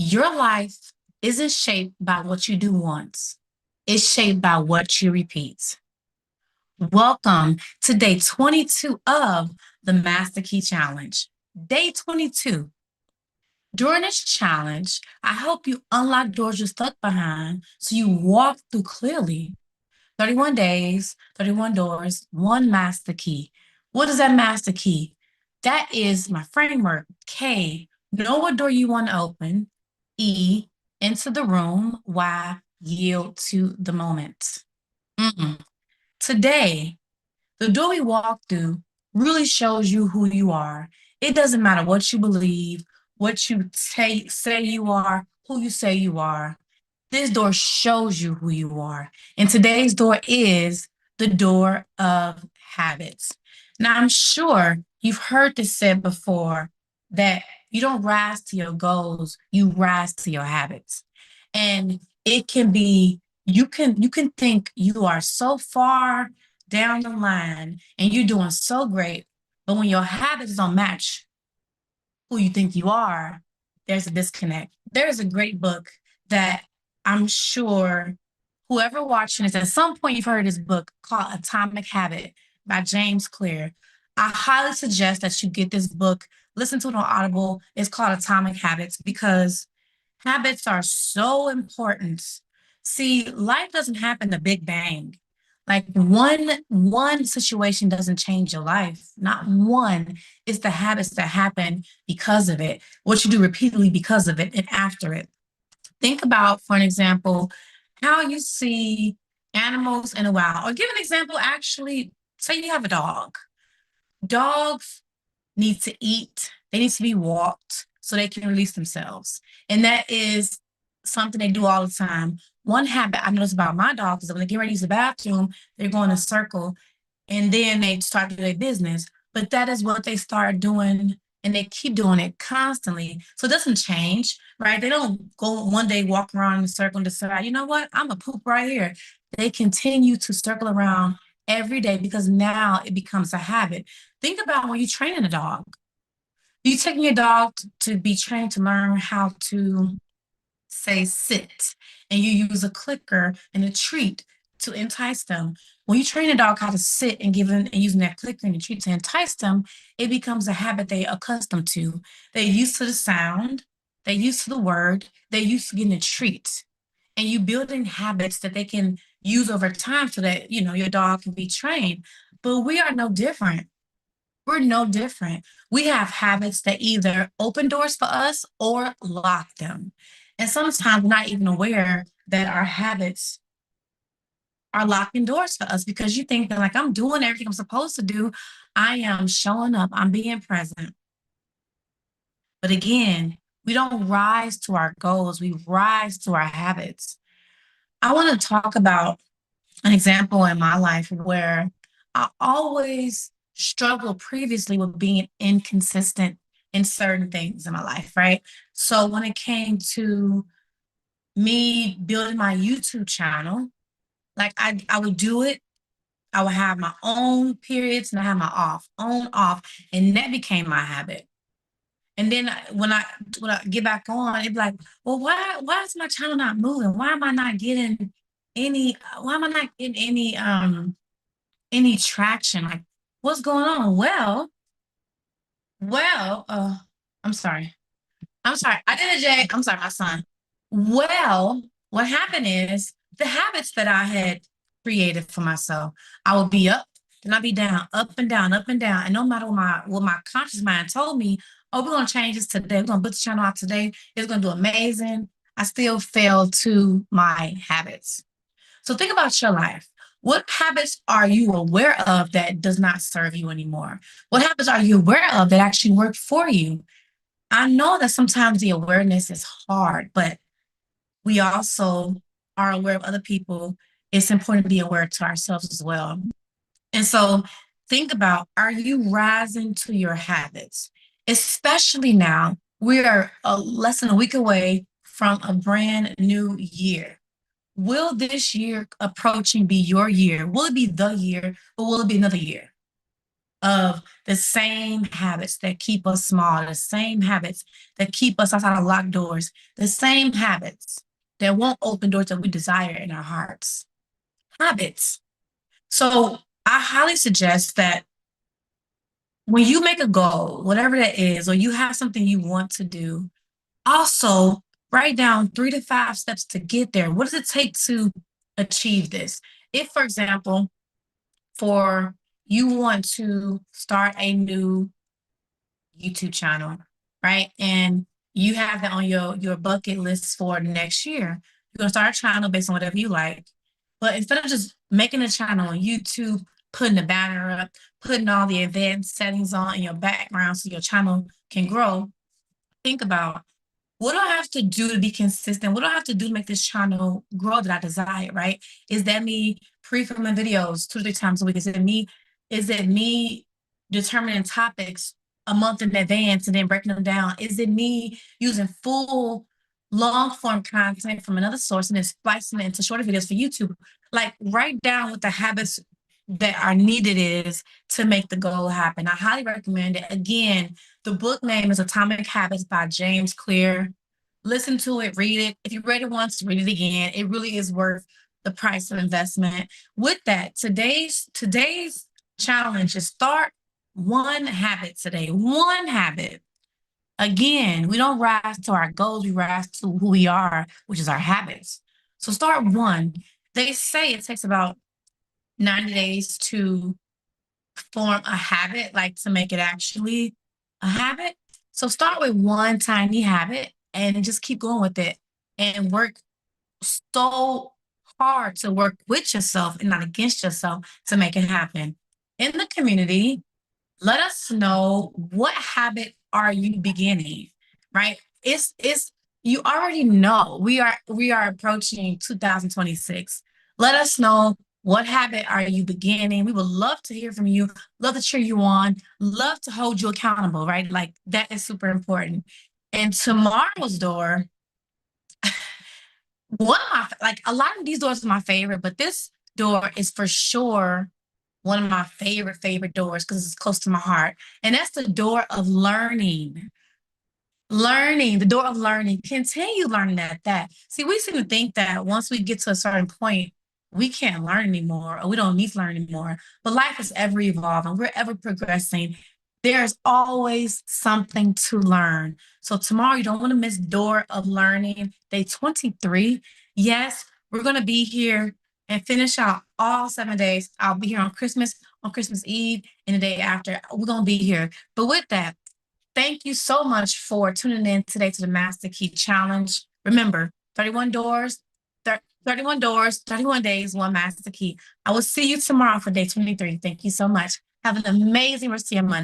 Your life isn't shaped by what you do once, it's shaped by what you repeat. Welcome to day 22 of the Master Key Challenge. Day 22. During this challenge, I hope you unlock doors you're stuck behind so you walk through clearly. 31 days, 31 doors, one master key. What is that master key? That is my framework. K, know what door you want to open. E, enter the room. Y, yield to the moment. Today, the door we walk through really shows you who you are. It doesn't matter what you believe, what you say you are, who you say you are. This door shows you who you are. And today's door is the door of habits. Now, I'm sure you've heard this said before that you don't rise to your goals, you rise to your habits. And it can be, you can think you are so far down the line and you're doing so great, but when your habits don't match who you think you are, there's a disconnect. There's a great book that I'm sure whoever watching this, at some point you've heard this book called Atomic Habit by James Clear. I highly suggest that you get this book, listen to it on Audible. It's called Atomic Habits because habits are so important. See, life doesn't happen the big bang. Like one situation doesn't change your life. Not one. It's the habits that happen because of it, what you do repeatedly because of it and after it. Think about, for an example, how you see animals in a wild. Or give an example, actually, say you have a dog. Dogs need to eat, they need to be walked so they can release themselves. And that is something they do all the time. One habit I notice about my dogs is that when they get ready to use the bathroom, they're going in a circle and then they start to do their business. But that is what they start doing and they keep doing it constantly. So it doesn't change, right? They don't go one day, walk around in a circle and decide, you know what, I'm a poop right here. They continue to circle around every day because now it becomes a habit. Think about when you're training a dog. You taking your dog to be trained to learn how to say sit, and you use a clicker and a treat to entice them. When you train a dog how to sit and giving and using that clicker and the treat to entice them, it becomes a habit they're accustomed to. They're used to the sound, they're used to the word, they're used to getting a treat. And you building habits that they can use over time so that your dog can be trained. But we are no different. We're no different. We have habits that either open doors for us or lock them. And sometimes we're not even aware that our habits are locking doors for us because you think that, like, I'm doing everything I'm supposed to do. I am showing up, I'm being present. But again, we don't rise to our goals, we rise to our habits. I want to talk about an example in my life where I always struggled previously with being inconsistent in certain things in my life, right? So when it came to me building my YouTube channel, like I would do it. I would have my own periods and I have my off, on, off, and that became my habit. And then when I get back on, it'd be like, well, why is my channel not moving? Why am I not getting any? Why am I not getting any traction? Like, what's going on? Well, I'm sorry. I'm sorry. I did a J. I'm sorry, my son. Well, what happened is the habits that I had created for myself, I would be up, then I'd be down, up and down, up and down. And no matter what my conscious mind told me, oh, we're gonna change this today. We're gonna put the channel out today. It's gonna do amazing. I still fell to my habits. So think about your life. What habits are you aware of that does not serve you anymore? What habits are you aware of that actually work for you? I know that sometimes the awareness is hard, but we also are aware of other people. It's important to be aware to ourselves as well. And so think about, are you rising to your habits? Especially now, we are less than a week away from a brand new year. Will this year approaching be your year? Will it be the year, or will it be another year? of the same habits that keep us small, the same habits that keep us outside of locked doors, the same habits that won't open doors that we desire in our hearts. Habits. So I highly suggest that when you make a goal, whatever that is, or you have something you want to do, also write down 3 to 5 steps to get there. What does it take to achieve this? If, for example, for you want to start a new YouTube channel, right? And you have that on your bucket list for next year. You're gonna start a channel based on whatever you like. But instead of just making a channel on YouTube, putting the banner up, putting all the advanced settings on in your background so your channel can grow, think about, what do I have to do to be consistent? What do I have to do to make this channel grow that I desire, right? Is that me pre-filming videos 2 to 3 times a week? Is it me determining topics a month in advance and then breaking them down? Is it me using full long form content from another source and then splicing it into shorter videos for YouTube? Like, write down what the habits that are needed is to make the goal happen. I highly recommend it. Again, the book name is Atomic Habits by James Clear. Listen to it, read it. If you read it once, read it again. It really is worth the price of investment. With that, today's challenge is start one habit today. One habit. Again, we don't rise to our goals, we rise to who we are, which is our habits. So start one. They say it takes about 90 days to form a habit, like to make it actually a habit. So start with one tiny habit and just keep going with it and work so hard to work with yourself and not against yourself to make it happen. In the community, let us know, what habit are you beginning, right? It's you already know. We are approaching 2026. Let us know, what habit are you beginning. We would love to hear from you, love to cheer you on, love to hold you accountable, right? Like, that is super important. And tomorrow's door, one of my, like, a lot of these doors are my favorite, but this door is for sure one of my favorite doors because it's close to my heart. And that's the door of learning. Learning, the door of learning. Continue learning at that. See, we seem to think that once we get to a certain point, we can't learn anymore or we don't need to learn anymore. But life is ever evolving. We're ever progressing. There's always something to learn. So tomorrow, you don't want to miss Door of Learning, day 23. Yes, we're going to be here and finish out all 7 days. I'll be here on Christmas Eve, and the day after. We're going to be here. But with that, thank you so much for tuning in today to the Master Key Challenge. Remember, 31 doors, 31 doors, 31 days, one Master Key. I will see you tomorrow for day 23. Thank you so much. Have an amazing rest of your Monday.